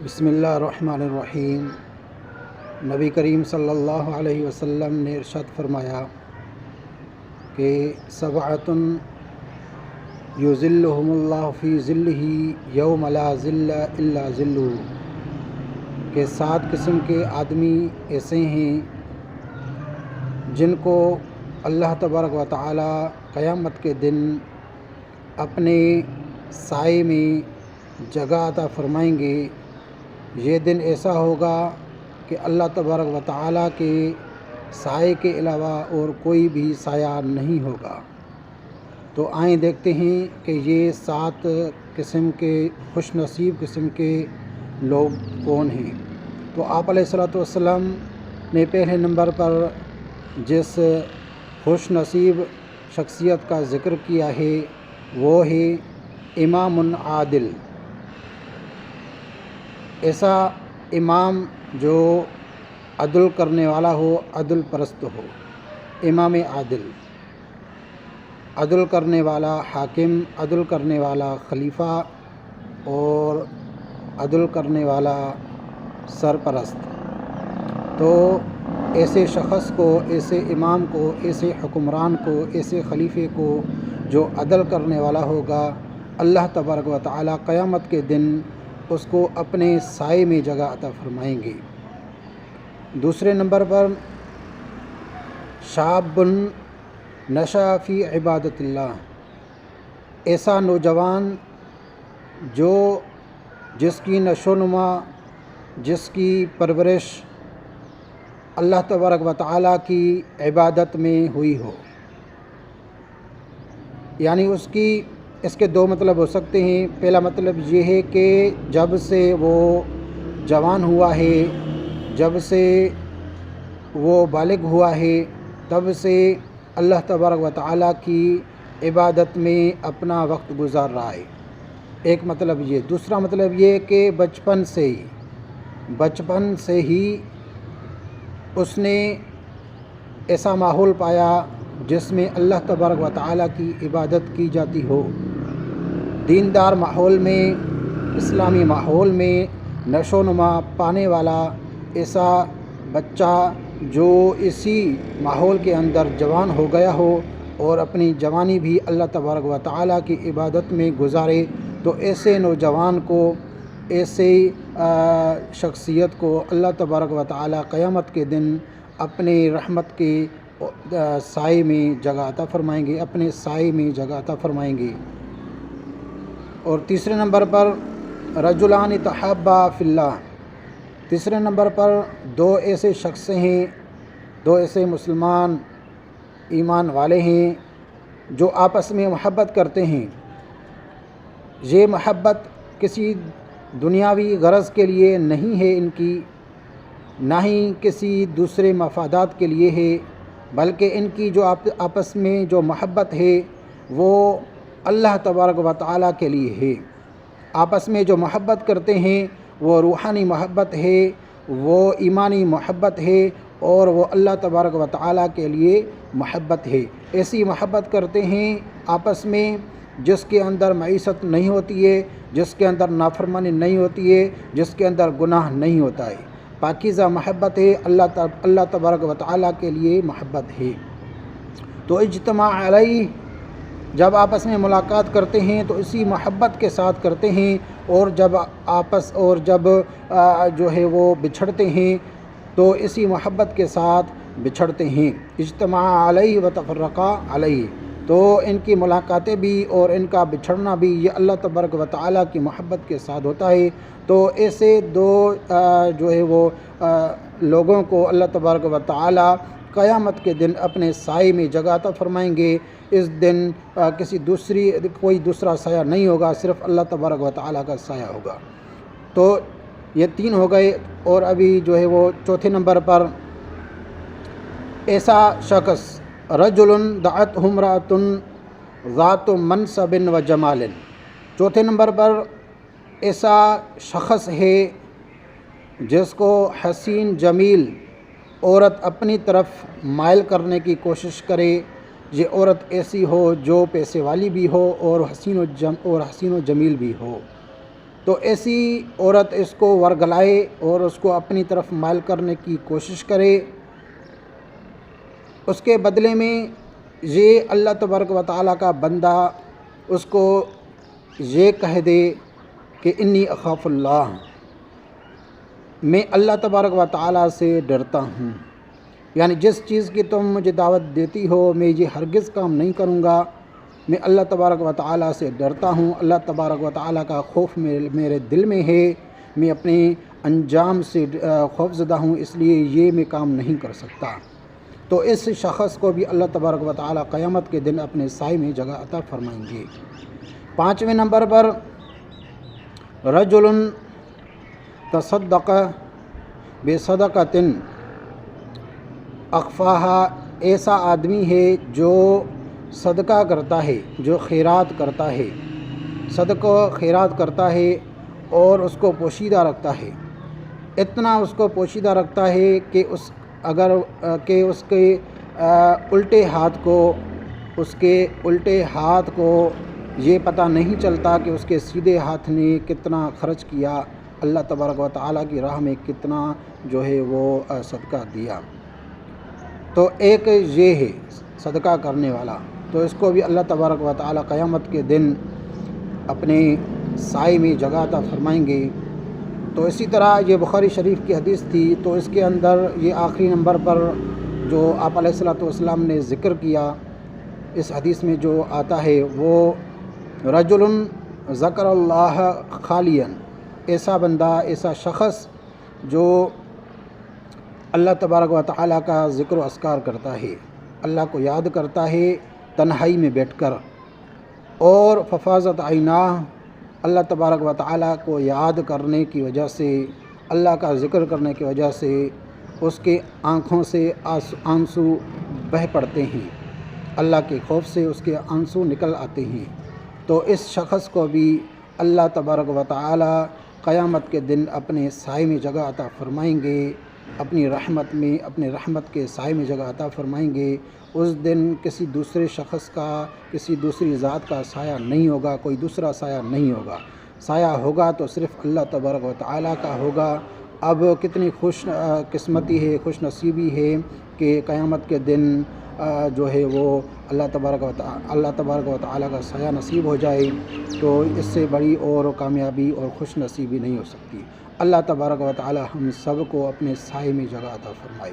بسم اللہ الرحمن الرحیم۔ نبی کریم صلی اللہ علیہ وسلم نے ارشاد فرمایا کہ سبعۃ یظلھم اللہ فی ظلہ یوم لا ظل الا ظلہ، کہ 7 قسم کے آدمی ایسے ہیں جن کو اللہ تبارک و تعالی قیامت کے دن اپنے سائے میں جگہ عطا فرمائیں گے۔ یہ دن ایسا ہوگا کہ اللہ تبارک و تعالیٰ کے سائے کے علاوہ اور کوئی بھی سایہ نہیں ہوگا۔ تو آئیں دیکھتے ہیں کہ یہ 7 قسم کے خوش نصیب قسم کے لوگ کون ہیں۔ تو آپ علیہ الصلوۃ والسلام نے پہلے نمبر پر جس خوش نصیب شخصیت کا ذکر کیا ہے وہ ہے امام عادل۔ ایسا امام جو عدل کرنے والا ہو، عدل پرست ہو، امام عادل، عدل کرنے والا حاکم، عدل کرنے والا خلیفہ اور عدل کرنے والا سرپرست۔ تو ایسے شخص کو، ایسے امام کو، ایسے حکمران کو، ایسے خلیفے کو جو عدل کرنے والا ہوگا، اللہ تبارک و تعالی قیامت کے دن اس کو اپنے سائے میں جگہ عطا فرمائیں گے۔ دوسرے نمبر پر شاب نشأ فی عبادت اللہ، ایسا نوجوان جو جس کی نشو و نما، جس کی پرورش اللہ تبارک و تعالیٰ کی عبادت میں ہوئی ہو۔ یعنی اس کے 2 مطلب ہو سکتے ہیں۔ پہلا مطلب یہ ہے کہ جب سے وہ جوان ہوا ہے، جب سے وہ بالغ ہوا ہے، تب سے اللہ تبارک و تعالیٰ کی عبادت میں اپنا وقت گزار رہا ہے، ایک مطلب یہ۔ دوسرا مطلب یہ کہ بچپن سے ہی اس نے ایسا ماحول پایا جس میں اللہ تبارک و تعالیٰ کی عبادت کی جاتی ہو۔ دیندار ماحول میں، اسلامی ماحول میں نشو و نما پانے والا ایسا بچہ جو اسی ماحول کے اندر جوان ہو گیا ہو اور اپنی جوانی بھی اللہ تبارک و تعالیٰ کی عبادت میں گزارے، تو ایسے نوجوان کو، ایسے شخصیت کو اللہ تبارک و تعالیٰ قیامت کے دن اپنے رحمت کے سائے میں جگہ عطا فرمائیں گے، اپنے سائے میں جگہ عطا فرمائیں گے۔ اور تیسرے نمبر پر رجلان تحابا فی اللہ، تیسرے نمبر پر 2 ایسے شخص ہیں، 2 ایسے مسلمان ایمان والے ہیں جو آپس میں محبت کرتے ہیں۔ یہ محبت کسی دنیاوی غرض کے لیے نہیں ہے ان کی، نہ ہی کسی دوسرے مفادات کے لیے ہے، بلکہ ان کی جو آپس میں جو محبت ہے وہ اللہ تبارک و تعالیٰ کے لیے ہے۔ آپس میں جو محبت کرتے ہیں وہ روحانی محبت ہے، وہ ایمانی محبت ہے، اور وہ اللہ تبارک و تعالیٰ کے لیے محبت ہے۔ ایسی محبت کرتے ہیں آپس میں جس کے اندر معیشت نہیں ہوتی ہے، جس کے اندر نافرمانی نہیں ہوتی ہے، جس کے اندر گناہ نہیں ہوتا ہے۔ پاکیزہ محبت ہے، اللہ تبارک و تعالیٰ کے لیے محبت ہے۔ تو اجتماع علیہ، جب آپس میں ملاقات کرتے ہیں تو اسی محبت کے ساتھ کرتے ہیں، اور جب جو ہے وہ بچھڑتے ہیں تو اسی محبت کے ساتھ بچھڑتے ہیں۔ اجتماع علیہ و تفرقا علیہ، تو ان کی ملاقاتیں بھی اور ان کا بچھڑنا بھی یہ اللہ تبارک و تعالیٰ کی محبت کے ساتھ ہوتا ہے۔ تو ایسے 2 جو ہے وہ لوگوں کو اللہ تبارک و تعالیٰ قیامت کے دن اپنے سائے میں جگہ عطا فرمائیں گے۔ اس دن کوئی دوسرا سایہ نہیں ہوگا، صرف اللہ تبارک و تعالیٰ کا سایہ ہوگا۔ تو یہ 3 ہو گئے، اور ابھی جو ہے وہ چوتھے نمبر پر ایسا شخص رجل دعته امرأة ذات منصب و جمال، چوتھے نمبر پر ایسا شخص ہے جس کو حسین جمیل عورت اپنی طرف مائل کرنے کی کوشش کرے۔ یہ عورت ایسی ہو جو پیسے والی بھی ہو اور حسین و جمیل بھی ہو۔ تو ایسی عورت اس کو ورگلائے اور اس کو اپنی طرف مائل کرنے کی کوشش کرے، اس کے بدلے میں یہ اللہ تبارک و تعالیٰ کا بندہ اس کو یہ کہہ دے کہ انی اخاف اللہ، میں اللہ تبارک و تعالیٰ سے ڈرتا ہوں، یعنی جس چیز کی تم مجھے دعوت دیتی ہو میں یہ ہرگز کام نہیں کروں گا، میں اللہ تبارک و تعالیٰ سے ڈرتا ہوں، اللہ تبارک و تعالیٰ کا خوف میرے دل میں ہے، میں اپنے انجام سے خوف زدہ ہوں، اس لیے یہ میں کام نہیں کر سکتا۔ تو اس شخص کو بھی اللہ تبارک و تعالیٰ قیامت کے دن اپنے سائے میں جگہ عطا فرمائیں گے۔ 5ویں نمبر پر رجل تصدق بصدقۃ اخفاہا، ایسا آدمی ہے جو صدقہ کرتا ہے، جو خیرات کرتا ہے، صدقہ خیرات کرتا ہے اور اس کو پوشیدہ رکھتا ہے، اتنا اس کو پوشیدہ رکھتا ہے کہ اس کے الٹے ہاتھ کو یہ پتہ نہیں چلتا کہ اس کے سیدھے ہاتھ نے کتنا خرچ کیا، اللہ تبارک و تعالیٰ کی راہ میں کتنا جو ہے وہ صدقہ دیا۔ تو ایک یہ ہے صدقہ کرنے والا، تو اس کو بھی اللہ تبارک و تعالیٰ قیامت کے دن اپنے سائے میں جگہ عطا فرمائیں گے۔ تو اسی طرح یہ بخاری شریف کی حدیث تھی، تو اس کے اندر یہ آخری نمبر پر جو آپ علیہ الصلوۃ والسلام نے ذکر کیا، اس حدیث میں جو آتا ہے وہ رجل ذکر اللہ خالیا، ایسا بندہ، ایسا شخص جو اللہ تبارک و تعالیٰ کا ذکر و اذکار کرتا ہے، اللہ کو یاد کرتا ہے تنہائی میں بیٹھ کر، اور ففاضت عیناہ، اللہ تبارک و تعالیٰ کو یاد کرنے کی وجہ سے، اللہ کا ذکر کرنے کی وجہ سے اس کے آنکھوں سے آنسو بہہ پڑتے ہیں، اللہ کے خوف سے اس کے آنسو نکل آتے ہیں۔ تو اس شخص کو بھی اللہ تبارک و تعالیٰ قیامت کے دن اپنے سائے میں جگہ عطا فرمائیں گے، اپنی رحمت میں، اپنے رحمت کے سائے میں جگہ عطا فرمائیں گے۔ اس دن کسی دوسرے شخص کا، کسی دوسری ذات کا سایہ نہیں ہوگا، کوئی دوسرا سایہ نہیں ہوگا، سایہ ہوگا تو صرف اللہ تبارک و تعالیٰ کا ہوگا۔ اب کتنی خوش قسمتی ہے، خوش نصیبی ہے کہ قیامت کے دن جو ہے وہ اللہ تبارک و تعالیٰ کا سایہ نصیب ہو جائے، تو اس سے بڑی اور کامیابی اور خوش نصیبی نہیں ہو سکتی۔ اللہ تبارک و تعالیٰ ہم سب کو اپنے سائے میں جگہ عطا فرمائے۔